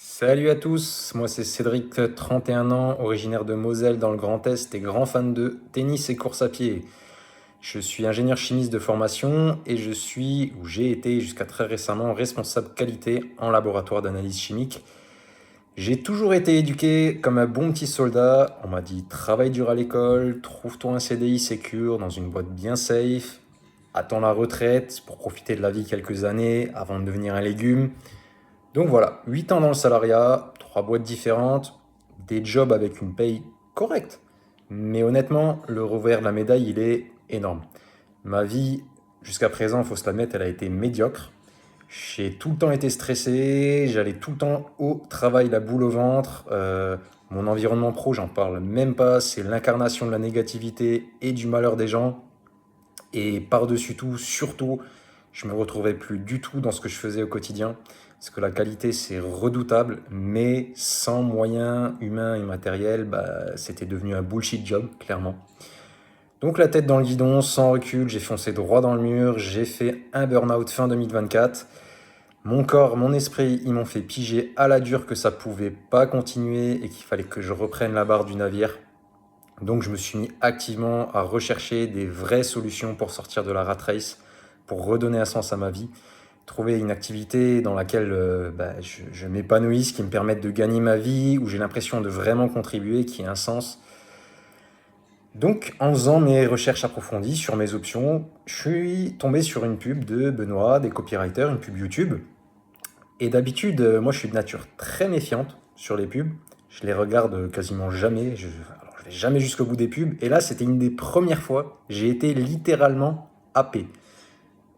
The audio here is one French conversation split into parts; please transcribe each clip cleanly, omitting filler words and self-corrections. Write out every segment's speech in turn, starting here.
Salut à tous, moi c'est Cédric, 31 ans, originaire de Moselle dans le Grand Est et grand fan de tennis et course à pied. Je suis ingénieur chimiste de formation et j'ai été jusqu'à très récemment responsable qualité en laboratoire d'analyse chimique. J'ai toujours été éduqué comme un bon petit soldat. On m'a dit travaille dur à l'école, trouve-toi un CDI sécure dans une boîte bien safe, attends la retraite pour profiter de la vie quelques années avant de devenir un légume. Donc voilà, 8 ans dans le salariat, 3 boîtes différentes, des jobs avec une paye correcte. Mais honnêtement, le revers de la médaille, il est énorme. Ma vie, jusqu'à présent, il faut se l'admettre, elle a été médiocre. J'ai tout le temps été stressé, j'allais tout le temps au travail, la boule au ventre. Mon environnement pro, j'en parle même pas, c'est l'incarnation de la négativité et du malheur des gens. Et par-dessus tout, surtout, je me retrouvais plus du tout dans ce que je faisais au quotidien. Parce que la qualité, c'est redoutable, mais sans moyens humains et matériels, c'était devenu un bullshit job, clairement. Donc la tête dans le guidon, sans recul, j'ai foncé droit dans le mur, j'ai fait un burn-out fin 2024. Mon corps, mon esprit, ils m'ont fait piger à la dure que ça pouvait pas continuer et qu'il fallait que je reprenne la barre du navire. Donc je me suis mis activement à rechercher des vraies solutions pour sortir de la rat race, pour redonner un sens à ma vie, trouver une activité dans laquelle je m'épanouisse, qui me permette de gagner ma vie, où j'ai l'impression de vraiment contribuer, qui ait un sens. Donc en faisant mes recherches approfondies sur mes options, je suis tombé sur une pub de Benoît, des copywriters, une pub YouTube. Et d'habitude, moi je suis de nature très méfiante sur les pubs. Je les regarde quasiment jamais. Alors, je vais jamais jusqu'au bout des pubs. Et là, c'était une des premières fois. J'ai été littéralement happé.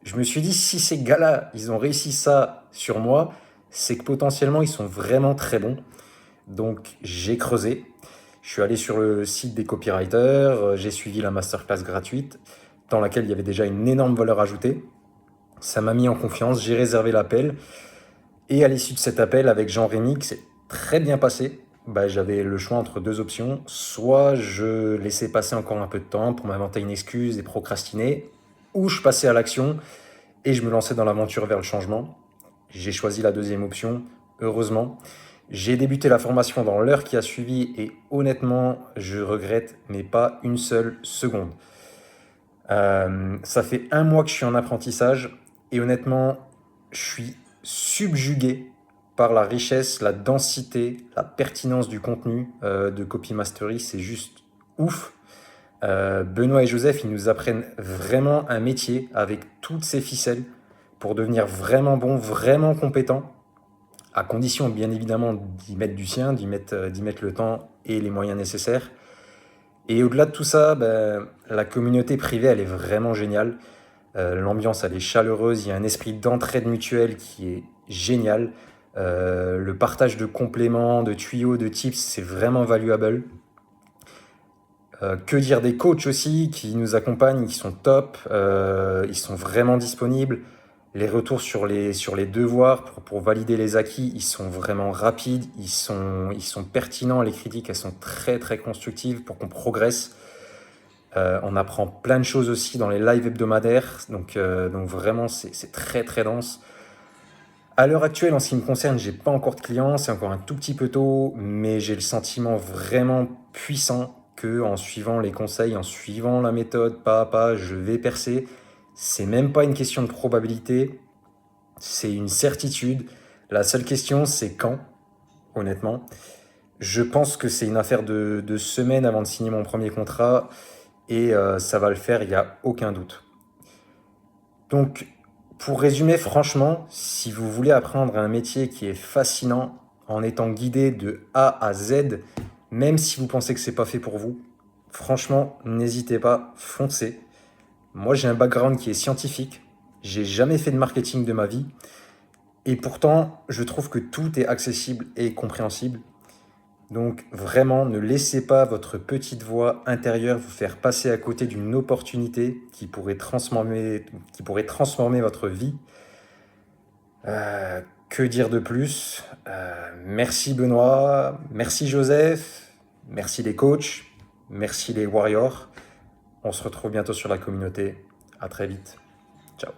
Je me suis dit, si ces gars-là, ils ont réussi ça sur moi, c'est que potentiellement, ils sont vraiment très bons. Donc, j'ai creusé. Je suis allé sur le site des copywriters. J'ai suivi la masterclass gratuite dans laquelle il y avait déjà une énorme valeur ajoutée. Ça m'a mis en confiance. J'ai réservé l'appel. Et à l'issue de cet appel avec Jean-Rémy, qui s'est très bien passé, j'avais le choix entre deux options. Soit je laissais passer encore un peu de temps pour m'inventer une excuse et procrastiner, ou je passais à l'action et je me lançais dans l'aventure vers le changement. J'ai choisi la deuxième option, heureusement. J'ai débuté la formation dans l'heure qui a suivi et honnêtement, je regrette, mais pas une seule seconde. Ça fait un mois que je suis en apprentissage et honnêtement, je suis subjugué par la richesse, la densité, la pertinence du contenu de Copy Mastery. C'est juste ouf. Benoît et Joseph, ils nous apprennent vraiment un métier avec toutes ses ficelles pour devenir vraiment bon, vraiment compétent, à condition bien évidemment d'y mettre du sien, d'y mettre le temps et les moyens nécessaires. Et au-delà de tout ça, la communauté privée, elle est vraiment géniale. L'ambiance, elle est chaleureuse, il y a un esprit d'entraide mutuelle qui est génial. Le partage de compléments, de tuyaux, de tips, c'est vraiment valuable. Que dire des coachs aussi qui nous accompagnent, qui sont top, ils sont vraiment disponibles. Les retours sur les devoirs pour valider les acquis, ils sont vraiment rapides, ils sont pertinents, les critiques, elles sont très très constructives pour qu'on progresse. On apprend plein de choses aussi dans les lives hebdomadaires, donc vraiment c'est très très dense. À l'heure actuelle, en ce qui me concerne, j'ai pas encore de clients, c'est encore un tout petit peu tôt, mais j'ai le sentiment vraiment puissant que en suivant les conseils, en suivant la méthode pas à pas, je vais percer. C'est même pas une question de probabilité, c'est une certitude. La seule question, c'est quand, honnêtement. Je pense que c'est une affaire de semaines avant de signer mon premier contrat et ça va le faire, il n'y a aucun doute. Donc, pour résumer, franchement, si vous voulez apprendre un métier qui est fascinant en étant guidé de A à Z, même si vous pensez que c'est pas fait pour vous, franchement, n'hésitez pas, foncez. Moi, j'ai un background qui est scientifique. J'ai jamais fait de marketing de ma vie. Et pourtant, je trouve que tout est accessible et compréhensible. Donc vraiment, ne laissez pas votre petite voix intérieure vous faire passer à côté d'une opportunité qui pourrait transformer votre vie. Que dire de plus? Merci Benoît, merci Joseph, merci les coachs, merci les warriors. On se retrouve bientôt sur la communauté. À très vite. Ciao.